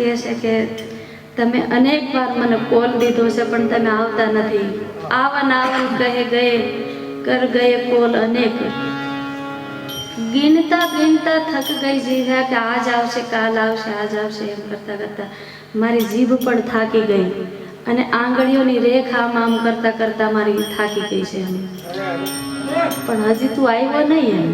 કહેશે કે તમે અનેક વાર મને કોલ દીધો છે પણ તમે આવતા નથી. આવન આવન કહે ગયે કર ગયે કોલ અનેક. ગીનતા ગીનતા થક ગઈ જીવ્યા કે આજ આવશે કાલ આવશે આજ આવશે એમ કરતા કરતા મારી જીભ પણ થાકી ગઈ અને આંગળીઓની રેખ આમ કરતા કરતા મારી થાકી ગઈ છે એમ. પણ હજી તું આવ્યો નહીં એમ.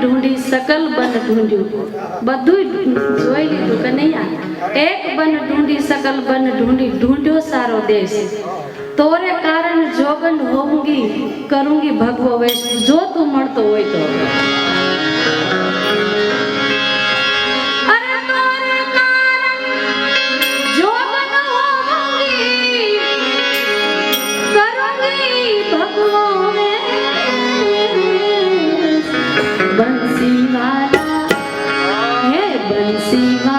ઢૂંઢી સકલ બન ઢૂંઢ્યું. બધું જોઈ લીધું કે નહીં. એક બન ઢૂંઢી સકલ બન ઢૂંઢી ઢૂંઢ્યો સારો દેશ. તોરે કારણ જોગન હોઉંગી કरूंगी ભગવો વેશ. જો તું મળતો હોય તો Sita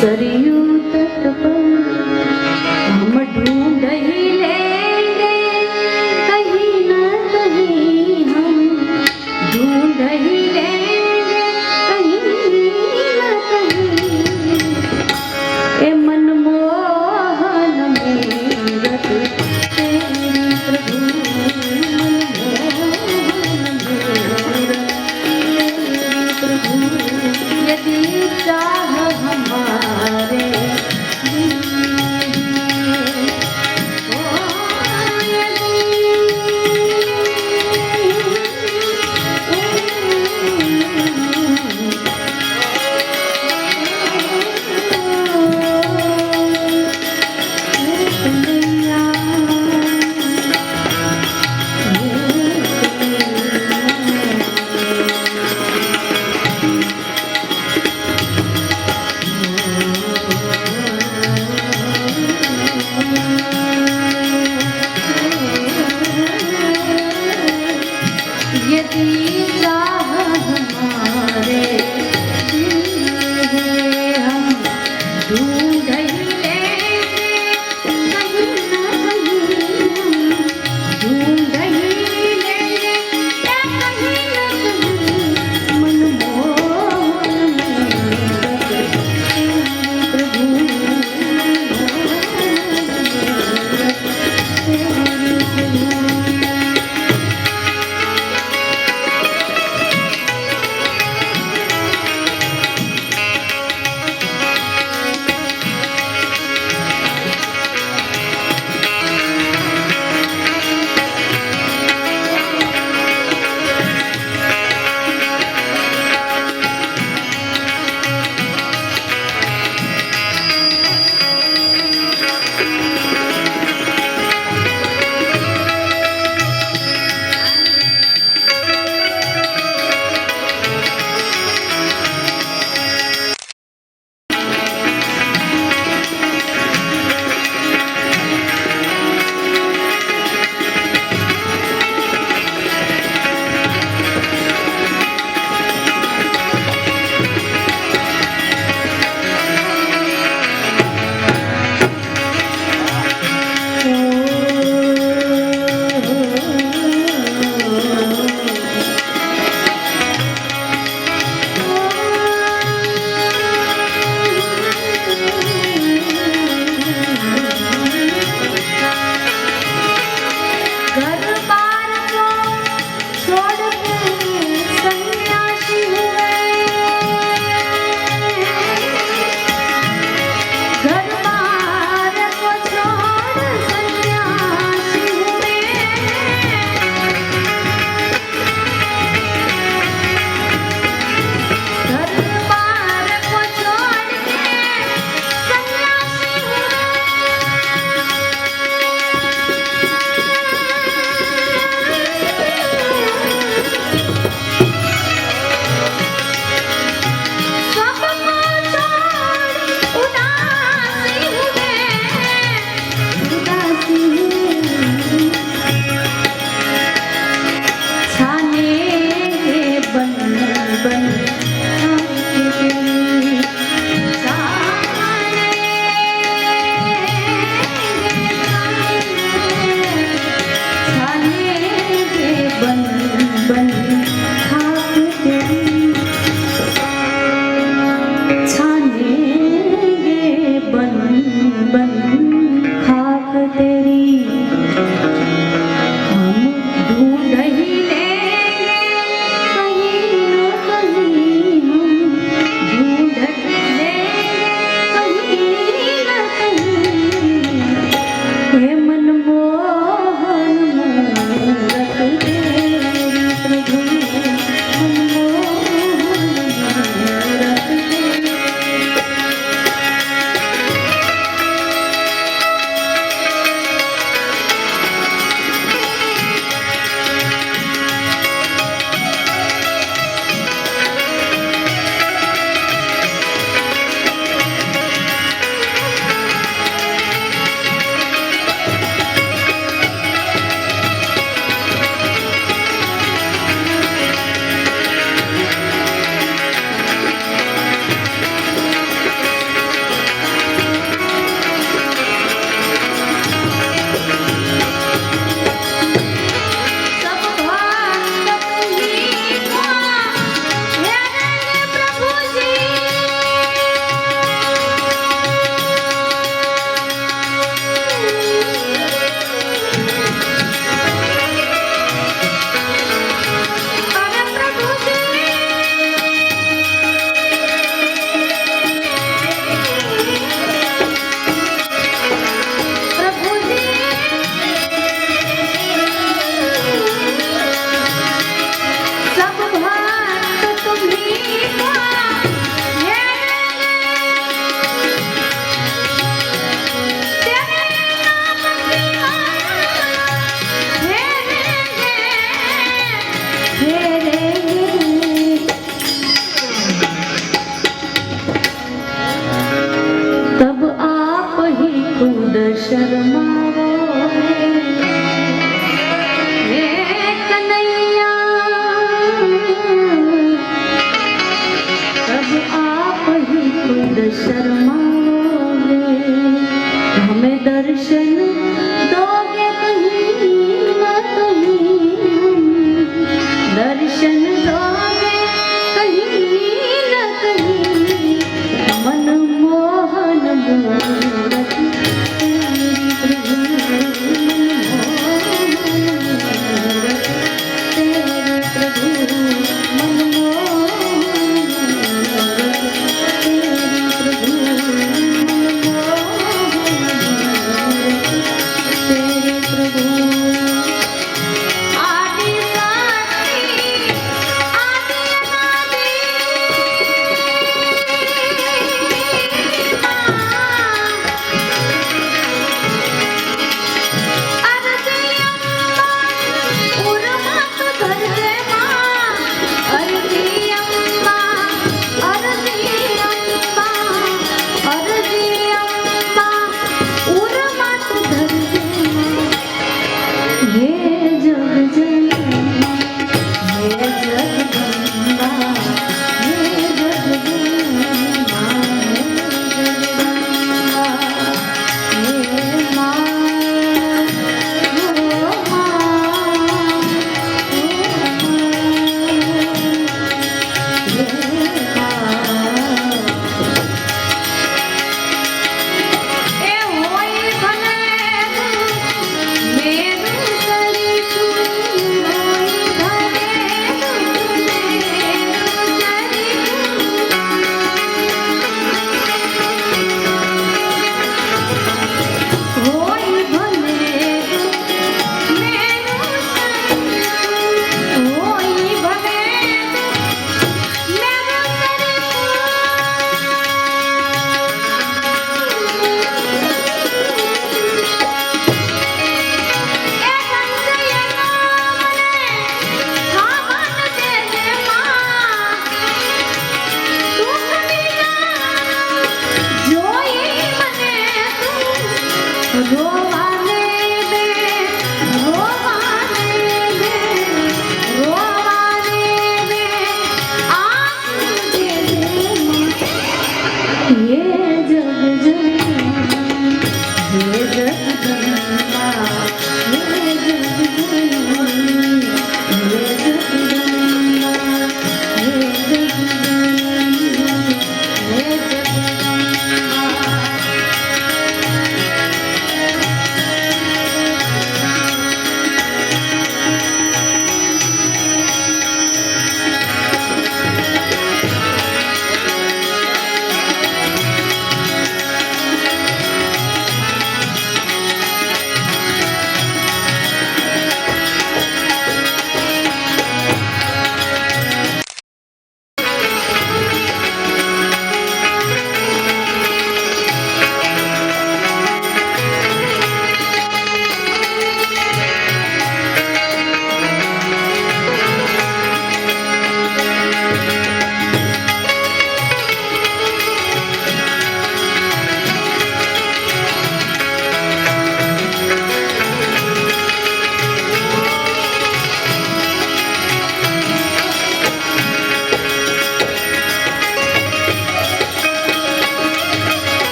सरयू तट पर हम ढूंढ ही लेंगे तेरी प्रभु मनमोहन मोर, तेरी प्रभु यदि चाह हमारे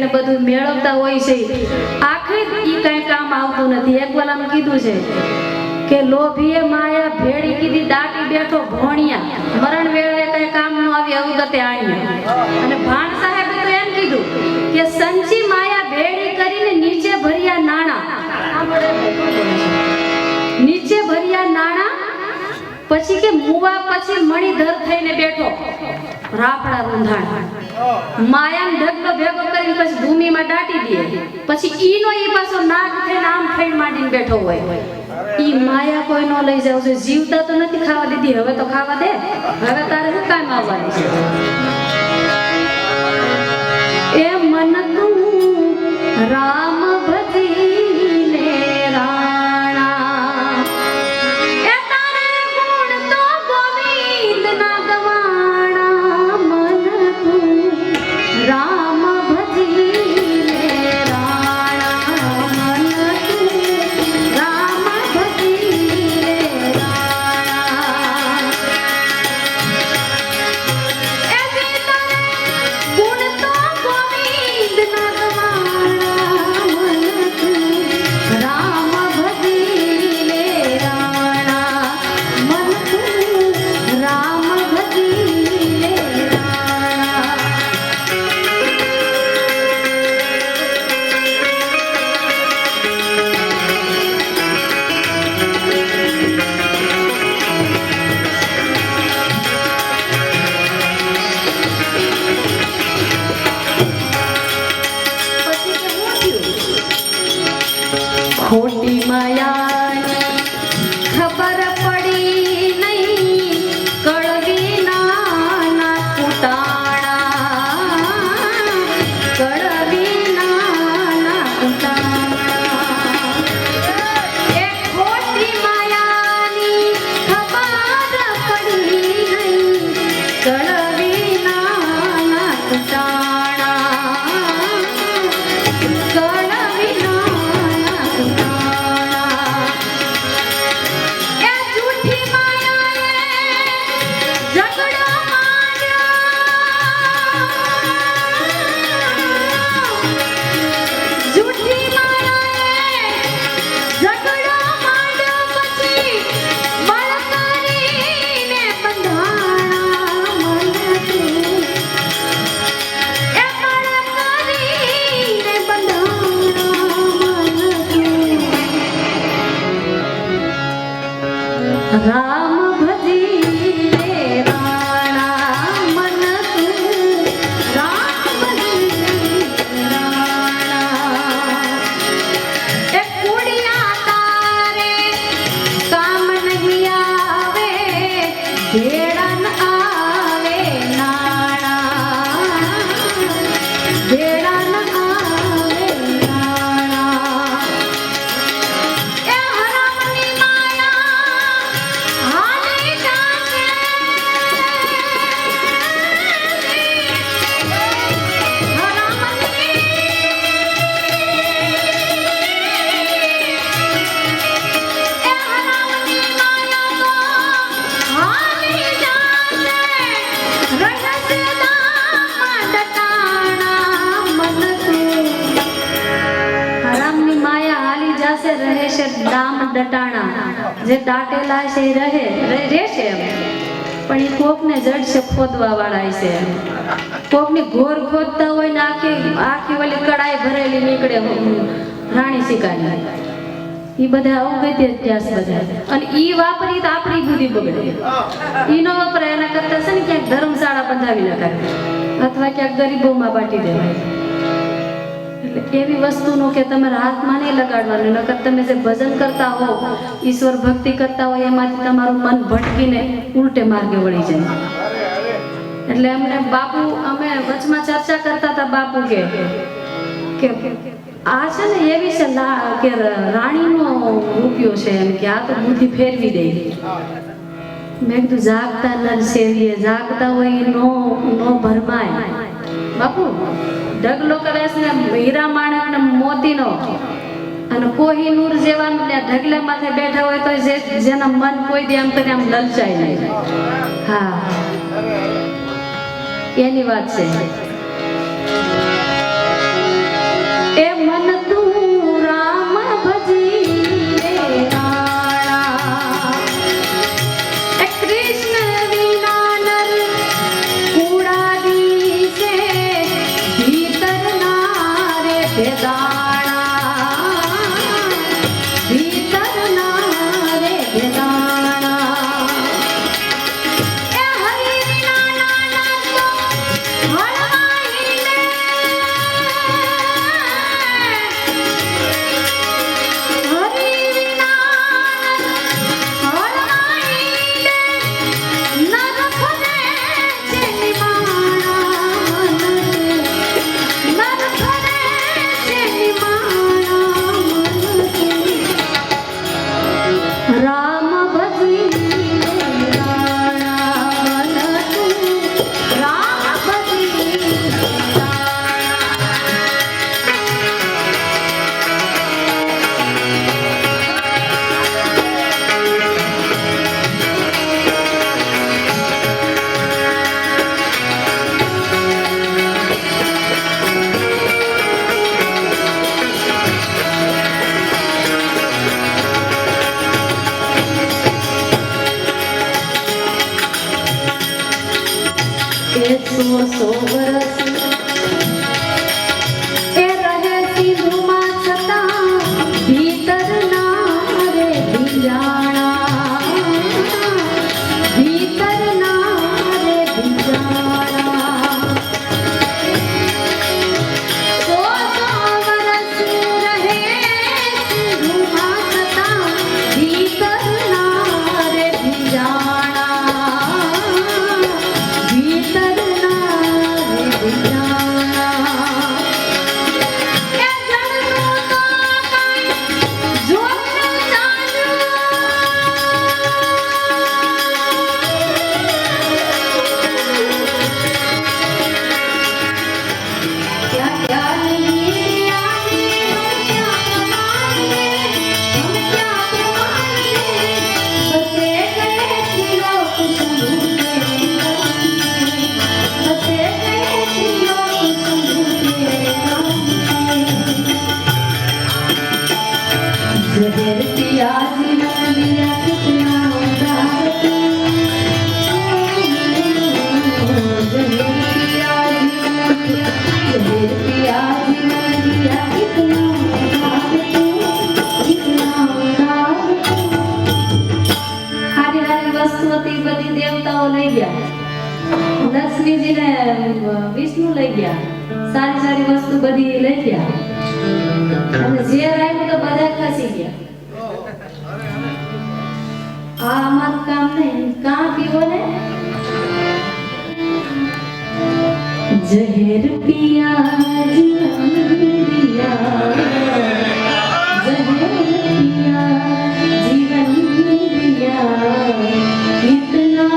કરીને બધું મેળવતા હોય છે આખરે ઈ કઈ કામ આવતું નથી. એક વાર આમ કીધું છે કે લોભીએ માયા ભેળી કીધી દાટી બેઠો ભોણિયા મરણ વેળે કઈ કામ ન આવી અવગતે આણ્યા. અને ભાણ સાહેબે તો એમ કીધું કે સંચી માયા ભેળી કરીને નીચે ભર્યા નાણા, નીચે ભર્યા નાણા પછી કે મુવા પછી મણીધર થઈને બેઠો રાફડા રૂંધાણ. માયાને ઢગલો ભેગો કરીને પછી ભૂમિમાં દાટી દે, પછી ઈનો ઈ પાછો નાગ થઈને આમ થઈને માંડીને બેઠો હોય. ઈ માયા કોઈ નો લઈ જાવ છે, જીવતા તો નથી ખાવા દીધી, હવે તો ખાવા દે, હવે તારે શું કામ આવવાની છે. એ મન તું રામ ભજીને રાણા, એ તારે ગુણ તો ગોવિંદ ના ગવાણા. મન તું રામ ભજીને રાણા, મન તું રામ ભજીને રાણા. એ તારે ગુણ તો ગોવિંદ ના ગવાણા, મન તું રામ ભજીને રાણા, મન તું રામ ભજીને રાણા. પછી કે હું થયું? ખોટી માયાની ખબર પડી નહીં, કળવી નાના કુટાણા, કળવી નાના કુટાણા. એ ખોટી માયાની ખબર પડી નહીં, કળવી નાના કુટાણા, કળવી નાના કુટાણા. એ જૂઠી માયાએ ઝઘડો માંડ્યો, જૂઠી માયાએ ઝઘડો માંડ્યો, પછી બળ કરીને બંધાણા. મન તું એ બળ કરીને બંધાણા. મન તું રામ ભજીને રાણા, મન તું રામ ભજીને રાણા. એ કુડિયા તારે કામ નહીં આવે, ભેળા ન આવે નાણા, ભેળા ન આવે નાણા. એ હરામની માયા હાલી જાશે, હરામની એ હરામની માયા તો હાલી જાશે, રહેશે દામ દટાણા. મન તું હરામની માયા હાલી જાશે, રહેશે દામ દટાણા. જે દાટેલા છે એ રહેશે એમ, પણ એ કોકને જડશે ખોદવા વાળા છે. કોકની ઘોર ખોદતા હોય ને આખી ઓલી કડાઈ ભરેલી નીકળે રાણી સિકાની. ઈ બધા અવગત્ય અભ્યાસ બધા, અને ઈ વાપરી તો આપણી બુદ્ધિ બગડે. ઈ નો વપરાય એના કરતા છે ને ક્યાંક ધર્મશાળા બંધાવી નખાય, અથવા ક્યાંક ગરીબોમાં બાટી દેવાય. એટલે એવી વસ્તુનું કે તમારા હાથમાં નહીં લગાડવાનું, નકર તમે જે ભજન કરતા હો, ઈશ્વર ભક્તિ કરતા હોય, એમાંથી તમારું મન ભટકીને ઉલટે માર્ગે વળી જાય. એટલે અમને બાપુ, અમે વચમાં ચર્ચા કરતા હતા, બાપુ કે આ છે ને એવી છે કે રાણીનો રૂપિયો છે એમ, કે આ તો બુદ્ધિ ફેરવી દે. મેં કીધું જાગતા નર સેવીએ, જાગતા હોય નો ભરમાય. બાપુ ઢગલો કરે છે ને હીરા માણેક ને મોતીનો, અને કોહિનૂર જેવા ઢગલા માથે બેઠા હોય તો જેના મન કોઈ દે આમ કરીને આમ લલચાઈ નહીં. હા, એની વાત છે. सो बरस ए रहे सिंधुमा छता भीतर ना रे भिजाणा भीतर ना रे भिजाणा सो बरस रहे सिंधुमा छता भीतर ना रे भिजाणा भीतर ना रे भिजाणा ए जड़नो तो काई जोत चालू क्या क्या नहीं आए क्या कमाए हम क्या कमाए बसे गए लोग शंभू के नाम से बसे गए लोग शंभू के नाम से जहर पिया जीवन लिया कितना उदास बધી દેવતાઓ લઈ ગયા લક્ષ્મીજીને વિષ્ણુ લઈ ગયા સારી સારી વસ્તુ બધી લઈ ગયા અને જે આવ્યું તો બધા ખસી ગયા આ અમારું કામ નહીં કાં પીવો ને जहर पिया जीवन दिया जहर पिया जीवन दिया इतना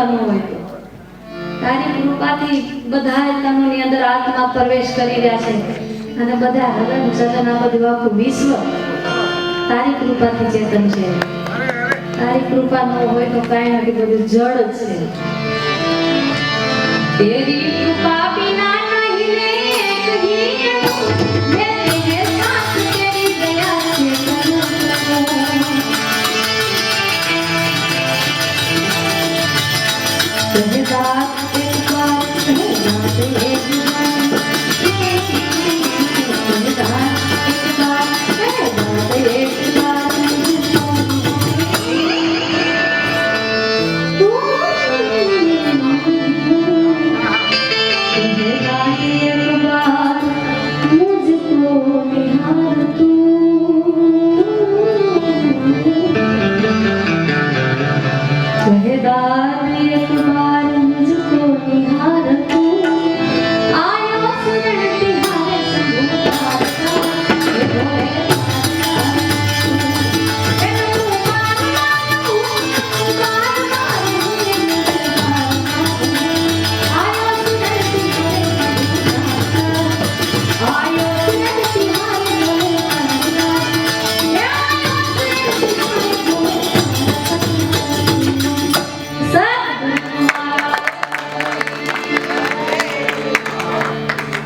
કૃપા ન હોય તો તારી કૃપાથી બધા તનની અંદર આત્મા પ્રવેશ કરી રહ્યા છે અને બધા હલન ચલન આ બધું આખું વિશ્વ તારી કૃપાથી ચેતન છે તારી કૃપા ન હોય તો કાંઈ નથી બધું જળ છે તેરી કૃપા બિના નહીં લે કहीं मैं तेरे साथ तेरी दया से कहता एक बार कहना तो एक बार कहता एक बार कहना तो एक बार कहता एक बार